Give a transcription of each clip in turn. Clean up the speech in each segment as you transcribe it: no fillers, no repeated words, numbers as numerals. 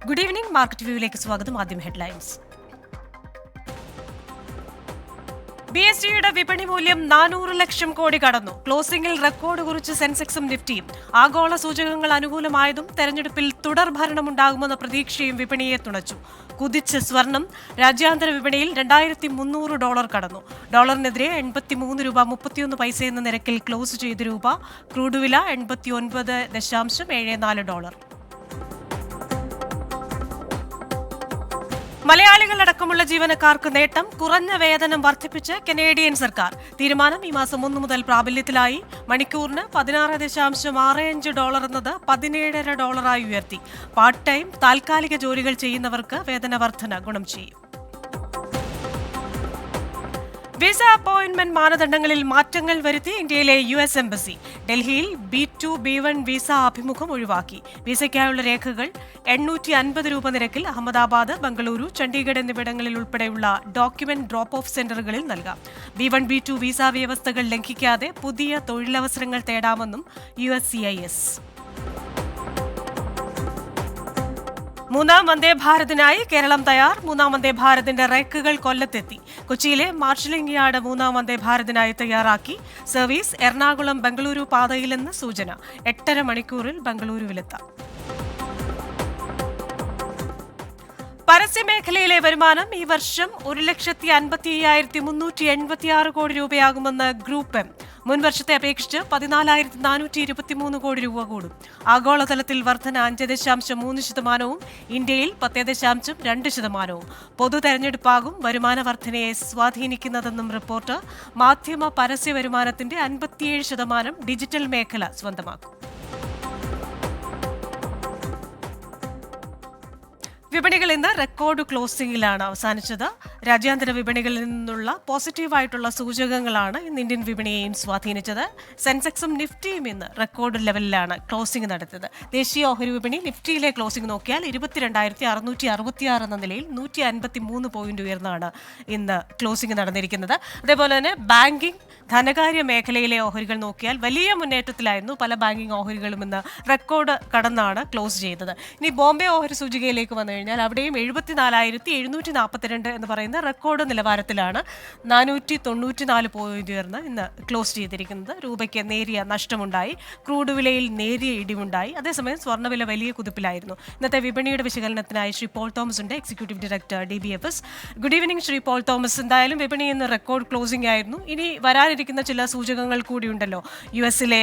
Good evening. Market വ്യൂവിലേക്ക് സ്വാഗതം. ആദ്യം headlines. BSEയുടെ വിപണി മൂല്യം 400 ലക്ഷം കോടി കടന്നു. ക്ലോസിംഗിൽ റെക്കോർഡ് കുറിച്ച് സെൻസെക്സും നിഫ്റ്റിയും. ആഗോള സൂചകങ്ങൾ അനുകൂലമായതും തെരഞ്ഞെടുപ്പിൽ തുടർ ഭരണമുണ്ടാകുമെന്ന പ്രതീക്ഷയും വിപണിയെ തുണച്ചു. കുതിച്ച് സ്വർണം. രാജ്യാന്തര വിപണിയിൽ $2,300 കടന്നു. ഡോളറിനെതിരെ 83 രൂപ 31 പൈസ എന്ന നിരക്കിൽ ക്ലോസ് ചെയ്ത രൂപ. ക്രൂഡ് വില $89.74. മലയാളികളടക്കമുള്ള ജീവനക്കാർക്ക് നേട്ടം. കുറഞ്ഞ വേതനം വർദ്ധിപ്പിച്ച് കനേഡിയൻ സർക്കാർ. തീരുമാനം ഈ മാസം 1 മുതൽ പ്രാബല്യത്തിലായി. മണിക്കൂറിന് $16.65 എന്നത് $17.5 ഉയർത്തി. പാർട്ട് ടൈം, താൽക്കാലിക ജോലികൾ ചെയ്യുന്നവർക്ക് വേതന വർധന ഗുണം ചെയ്യും. വിസ അപ്പോയിന്റ്മെന്റ് മാനദണ്ഡങ്ങളിൽ മാറ്റങ്ങൾ വരുത്തി ഇന്ത്യയിലെ US എംബസി. ഡൽഹിയിൽ B2, B1 വിസ അഭിമുഖം ഒഴിവാക്കി. വിസയ്ക്കായുള്ള രേഖകൾ 850 രൂപ നിരക്കിൽ അഹമ്മദാബാദ്, ബംഗളൂരു, ചണ്ഡീഗഡ് എന്നിവിടങ്ങളിൽ ഉൾപ്പെടെയുള്ള ഡോക്യുമെന്റ് ഡ്രോപ്പ് ഓഫ് സെന്ററുകളിൽ നൽകാം. B1, B2 വിസ വ്യവസ്ഥകൾ ലംഘിക്കാതെ പുതിയ തൊഴിലവസരങ്ങൾ തേടാമെന്നും USCIS. മൂന്നാം വന്ദേ ഭാരതിനായി കേരളം തയ്യാർ. മൂന്നാം വന്ദേ ഭാരതിന്റെ റേക്കുകൾ കൊല്ലത്തെത്തി. കൊച്ചിയിലെ മാർഷലിംഗ് യാർഡ് മൂന്നാം വന്ദേ ഭാരതിനായി തയ്യാറാക്കി. സർവീസ് എറണാകുളം ബംഗളൂരു പാതയിലെന്ന് സൂചന. 8.5 മണിക്കൂറിൽ ബംഗളൂരുവിലെത്താം. പരസ്യമേഖലയിലെ വരുമാനം ഈ വർഷം 1,55,386 കോടി രൂപയാകുമെന്ന് ഗ്രൂപ്പ് എം. മുൻ വർഷത്തെ അപേക്ഷിച്ച് 14,423 കോടി രൂപ കൂടും. ആഗോളതലത്തിൽ വർധന 5.3%, ഇന്ത്യയിൽ 10.2%. പൊതു തെരഞ്ഞെടുപ്പാകും വരുമാന വർധനയെ സ്വാധീനിക്കുന്നതെന്നും റിപ്പോർട്ട്. മാധ്യമ പരസ്യ വരുമാനത്തിന്റെ 57% ഡിജിറ്റൽ മേഖല സ്വന്തമാക്കും. വിപണികൾ ഇന്ന് റെക്കോർഡ് ക്ലോസിംഗിലാണ് അവസാനിച്ചത്. രാജ്യാന്തര വിപണികളിൽ നിന്നുള്ള പോസിറ്റീവായിട്ടുള്ള സൂചകങ്ങളാണ് ഇന്ന് ഇന്ത്യൻ വിപണിയെയും സ്വാധീനിച്ചത്. സെൻസെക്സും നിഫ്റ്റിയും ഇന്ന് റെക്കോർഡ് ലെവലിലാണ് ക്ലോസിംഗ് നടത്തിയത്. ദേശീയ ഓഹരി വിപണി നിഫ്റ്റിയിലെ ക്ലോസിംഗ് നോക്കിയാൽ 22,666 എന്ന നിലയിൽ 153 പോയിന്റ് ഉയർന്നാണ് ഇന്ന് ക്ലോസിംഗ് നടന്നിരിക്കുന്നത്. അതേപോലെ തന്നെ ബാങ്കിംഗ്, ധനകാര്യ മേഖലയിലെ ഓഹരികൾ നോക്കിയാൽ വലിയ മുന്നേറ്റത്തിലായിരുന്നു. പല ബാങ്കിംഗ് ഓഹരികളും ഇന്ന് റെക്കോർഡ് കടന്നാണ് ക്ലോസ് ചെയ്തത്. ഇനി ബോംബെ ഓഹരി സൂചികയിലേക്ക് വന്നു കഴിഞ്ഞാൽ അവിടെയും 74,742 എന്ന് പറയുന്ന റെക്കോർഡ് നിലവാരത്തിലാണ് 494 പോയിന്റ് ഉയർന്ന് ഇന്ന് ക്ലോസ് ചെയ്തിരിക്കുന്നത്. രൂപയ്ക്ക് നേരിയ നഷ്ടമുണ്ടായി. ക്രൂഡ് വിലയിൽ നേരിയ ഇടിവുണ്ടായി. അതേസമയം സ്വർണ്ണവില വലിയ കുതിപ്പിലായിരുന്നു. ഇന്നത്തെ വിപണിയുടെ വിശകലനത്തിനായി ശ്രീ പോൾ തോമസ് ഉണ്ട്, executive director DBFS. Good evening Shri Paul Thomas. എന്തായാലും വിപണി ഇന്ന് റെക്കോർഡ് ക്ലോസിംഗ് ആയിരുന്നു. ഇനി വരാനിരിക്കുന്ന ചില സൂചകങ്ങൾ കൂടിയുണ്ടല്ലോ. US-ലെ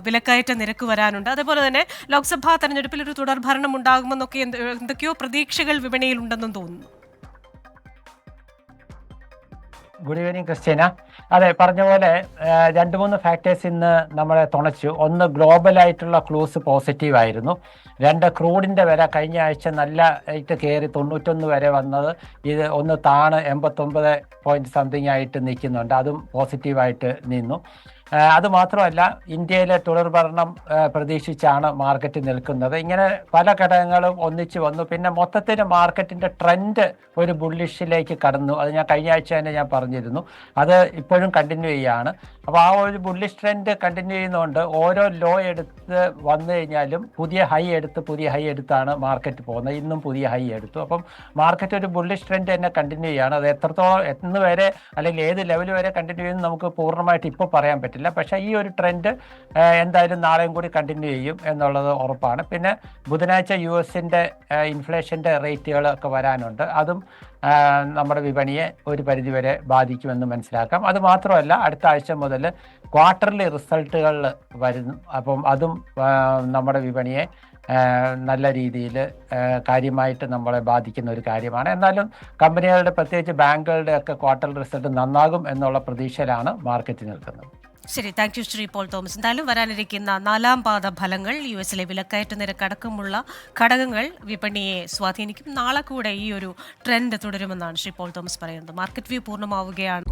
വിലക്കയറ്റ നിരക്ക് വരാനുണ്ട്. അതേപോലെ തന്നെ ലോക്സഭാ തെരഞ്ഞെടുപ്പിൽ ഒരു തുടർ ഭരണം ഉണ്ടാകുമെന്നൊക്കെ എന്തൊക്കെയോ പ്രതീക്ഷകൾ വിപണിയിലുണ്ടെന്നും തോന്നുന്നു. Good evening Christina. അതെ, പറഞ്ഞ പോലെ 2-3 ഫാക്ടേഴ്സ് ഇന്ന് നമ്മളെ തുണച്ചു. ഒന്ന്, ഗ്ലോബലായിട്ടുള്ള ക്ലൂസ് പോസിറ്റീവ് ആയിരുന്നു. 2, ക്രൂഡിൻ്റെ വില കഴിഞ്ഞ ആഴ്ച നല്ല ആയിട്ട് കയറി 91 വരെ വന്നത് ഇത് ഒന്ന് താണ് 89 പോയിന്റ് സംതിങ് ആയിട്ട് നിൽക്കുന്നുണ്ട്. അതും പോസിറ്റീവായിട്ട് നിന്നു. അതുമാത്രമല്ല, ഇന്ത്യയിലെ തുടർഭരണം പ്രതീക്ഷിച്ചാണ് മാർക്കറ്റ് നിൽക്കുന്നത്. ഇങ്ങനെ പല ഘടകങ്ങളും ഒന്നിച്ചു വന്നു. പിന്നെ മൊത്തത്തിൽ മാർക്കറ്റിൻ്റെ ട്രെൻഡ് ഒരു ബുള്ളിഷിലേക്ക് കടന്നു. അത് ഞാൻ കഴിഞ്ഞ ആഴ്ച തന്നെ ഞാൻ പറഞ്ഞിരുന്നു. അത് ഇപ്പോഴും കണ്ടിന്യൂ ചെയ്യുകയാണ്. അപ്പോൾ ആ ഒരു ബുള്ളിഷ് ട്രെൻഡ് കണ്ടിന്യൂ ചെയ്യുന്നതുകൊണ്ട് ഓരോ ലോ എടുത്ത് വന്നു കഴിഞ്ഞാലും പുതിയ ഹൈ എടുത്താണ് മാർക്കറ്റ് പോകുന്നത്. ഇന്നും പുതിയ ഹൈ എടുത്തു. അപ്പം മാർക്കറ്റ് ഒരു ബുള്ളിഷ് ട്രെൻഡ് തന്നെ കണ്ടിന്യൂ ചെയ്യുകയാണ്. അത് എത്രത്തോളം എന്ന് വരെ അല്ലെങ്കിൽ ഏത് ലെവൽ വരെ കണ്ടിന്യൂ ചെയ്യുന്നു നമുക്ക് പൂർണ്ണമായിട്ട് ഇപ്പോൾ പറയാൻ പറ്റില്ല. പക്ഷേ ഈ ഒരു ട്രെൻഡ് എന്തായാലും നാളെയും കൂടി കണ്ടിന്യൂ ചെയ്യും എന്നുള്ളത് ഉറപ്പാണ്. പിന്നെ ബുധനാഴ്ച US-ൻ്റെ ഇൻഫ്ലേഷൻ്റെ റേറ്റുകളൊക്കെ വരാനുണ്ട്. അതും നമ്മുടെ വിപണിയെ ഒരു പരിധിവരെ ബാധിക്കുമെന്ന് മനസ്സിലാക്കാം. അതുമാത്രമല്ല, അടുത്ത ആഴ്ച മുതൽ ക്വാർട്ടർലി റിസൾട്ടുകൾ വരുന്നു. അപ്പം അതും നമ്മുടെ വിപണിയെ നല്ല രീതിയിൽ കാര്യമായിട്ട് നമ്മളെ ബാധിക്കുന്ന ഒരു കാര്യമാണ്. എന്നാലും കമ്പനികളുടെ, പ്രത്യേകിച്ച് ബാങ്കുകളുടെ ഒക്കെ ക്വാർട്ടർ റിസൾട്ട് നന്നാകും എന്നുള്ള പ്രതീക്ഷയിലാണ് മാർക്കറ്റ് നിൽക്കുന്നത്. ശരി, thank you Shri Paul Thomas. എന്തായാലും വരാനിരിക്കുന്ന 4ാം പാദ ഫലങ്ങൾ, US-ലെ വിലക്കയറ്റ നിരക്കടക്കമുള്ള ഘടകങ്ങൾ വിപണിയെ സ്വാധീനിക്കും. നാളെ കൂടെ ഈ ഒരു ട്രെൻഡ് തുടരുമെന്നാണ് ശ്രീ പോൾ തോമസ് പറയുന്നത്. മാർക്കറ്റ് വ്യൂ പൂർണ്ണമാവുകയാണ്.